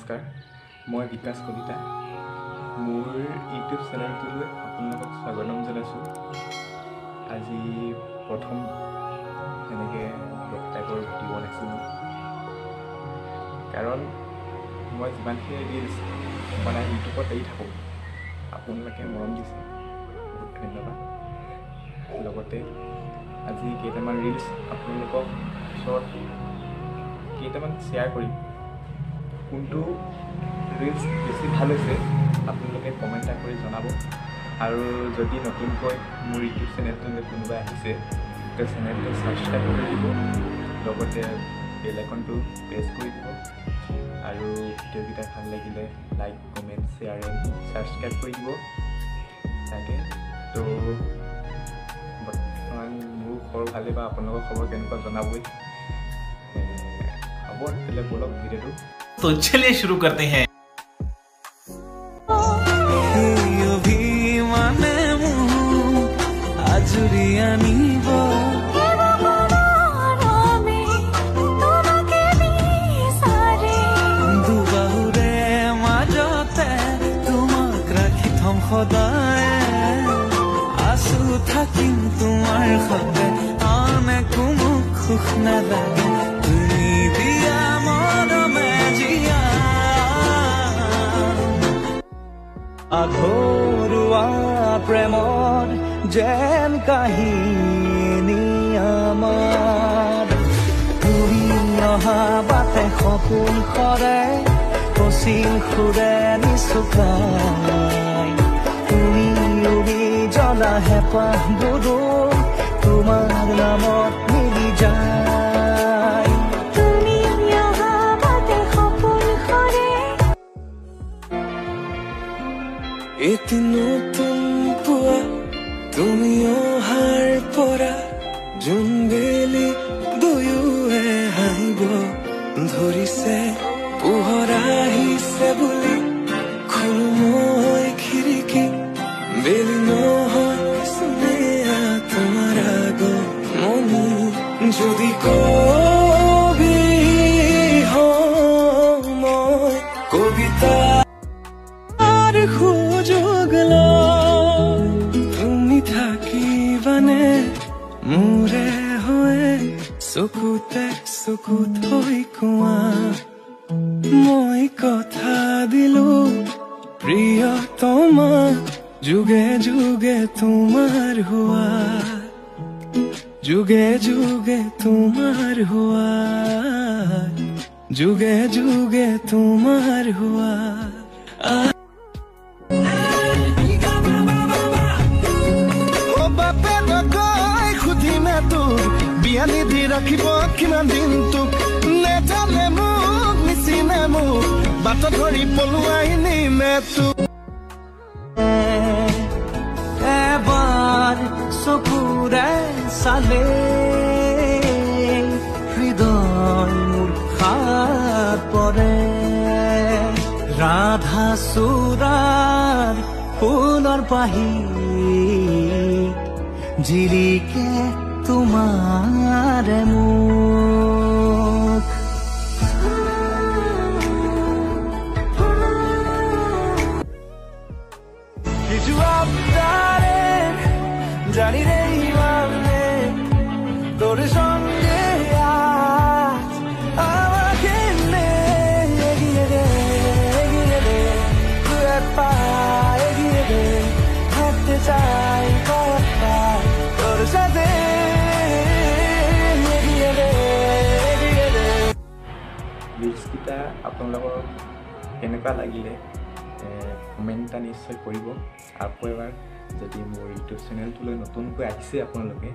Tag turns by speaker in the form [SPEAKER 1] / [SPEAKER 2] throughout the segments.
[SPEAKER 1] নমস্কাৰ মই বিকাশ কলিতা মোৰ ইউটিউব চেনেলটোলৈ আপোনালোকক স্বাগতম জনাইছোঁ আজি প্ৰথম এনেকৈ টাইপৰ ভিডিঅ' বনাইছোঁ কাৰণ মই যিমানখিনি ৰিলছ বনাই ইউটিউবত এৰি থাকোঁ আপোনালোকে মৰম দিছে বহুত ধন্যবাদ লগতে আজি কেইটামান ৰিলছ আপোনালোকৰ ওচৰত কেইটামান শ্বেয়াৰ কৰিম কোনটো ৰিলছ বেছি ভাল হৈছে আপোনালোকে কমেণ্ট এটা কৰি জনাব আৰু যদি নতুনকৈ মোৰ ইউটিউব চেনেলটোলৈ কোনোবাই আহিছে তো চেনেলটো ছাবস্ক্ৰাইব কৰি দিব লগতে বেল আইকনটো প্ৰেছ কৰি দিব আৰু ভিডিঅ'কেইটা ভাল লাগিলে like comment share and subscribe কৰি দিব তাকে তো বৰ্তমান মোৰ খবৰ ভালেই বা আপোনালোকৰ খবৰ কেনেকুৱা জনাবই হ'ব তেতিয়াহ'লে বলক ভিডিঅ'টো
[SPEAKER 2] तो चलिए शुरू करते हैं
[SPEAKER 3] आसु থাকিম তোমাৰ খবে আনে কোনো খুখ নালাগে তুমি দিয়া মৰমে জিয়া আঘৰুৱা প্ৰেমৰ যেন কাহিনী আমাৰ তুমি অহা বাটে সপোন সৰে কচিং সুৰে নিচুকাই তুমি উবি জ্বলা হেঁপাহ বুদু তোমাৰ নামত মিলি যায় তুমি অহা বাটে সপোন সৰে এটি নতুন পুৱা তুমি অহাৰ পৰা জোনবেলি দুয়োৱে হাঁহিব ধৰিছে পোহৰ আহিছে বুলি খোলো মই খিৰিকী বেলি নহয় শুনে তোমাৰ আগমনি যদি কবি মই কবিতাৰ সুযোগ লৈ তুমি থাকিবানে মোৰে হৈ চকুতে চকুত হৈ কোৱা মই কথা দিলো প্ৰিয়তমা যুগে যুগে তোমাৰ হোৱা যুগে যুগে তোমাৰ হোৱা যুগে যুগে তোমাৰ হোৱা বাপে নকয় সুধিমে তোক বিয়া নিধি ৰাখিব কিমান দিন তোক নেজানে মোক নিচিনে মোক বাট ধৰি পলুৱাই নিমে তোক এবাৰ চকুৰে চালে হৃদয় মোৰ খাত পৰে ৰাধা চূড়াৰ ফুলৰ পাহি জিলিকে তোমাৰ মুখ জানি রে ইমানে তোর সঙ্গে আজ আমাকে এগিয়ে দে তুই পা এগিয়ে দে হাঁটতে চাই কয়েকটা তোর সাথে এগিয়ে দে
[SPEAKER 1] ৰিলছকেইটা আপোনালোকৰ কেনেকুৱা লাগিলে কমেণ্ট এটা নিশ্চয় কৰিব আকৌ এবাৰ যদি মোৰ ইউটিউব চেনেলটোলৈ নতুনকৈ আহিছে আপোনালোকে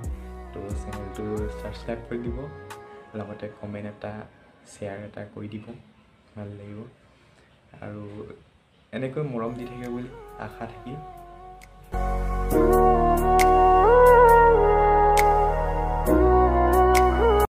[SPEAKER 1] তো চেনেলটো ছাবস্ক্ৰাইব কৰি দিব লগতে কমেণ্ট এটা শ্বেয়াৰ এটা কৰি দিব ভাল লাগিব আৰু এনেকৈ মৰম দি থাকে বুলি আশা থাকি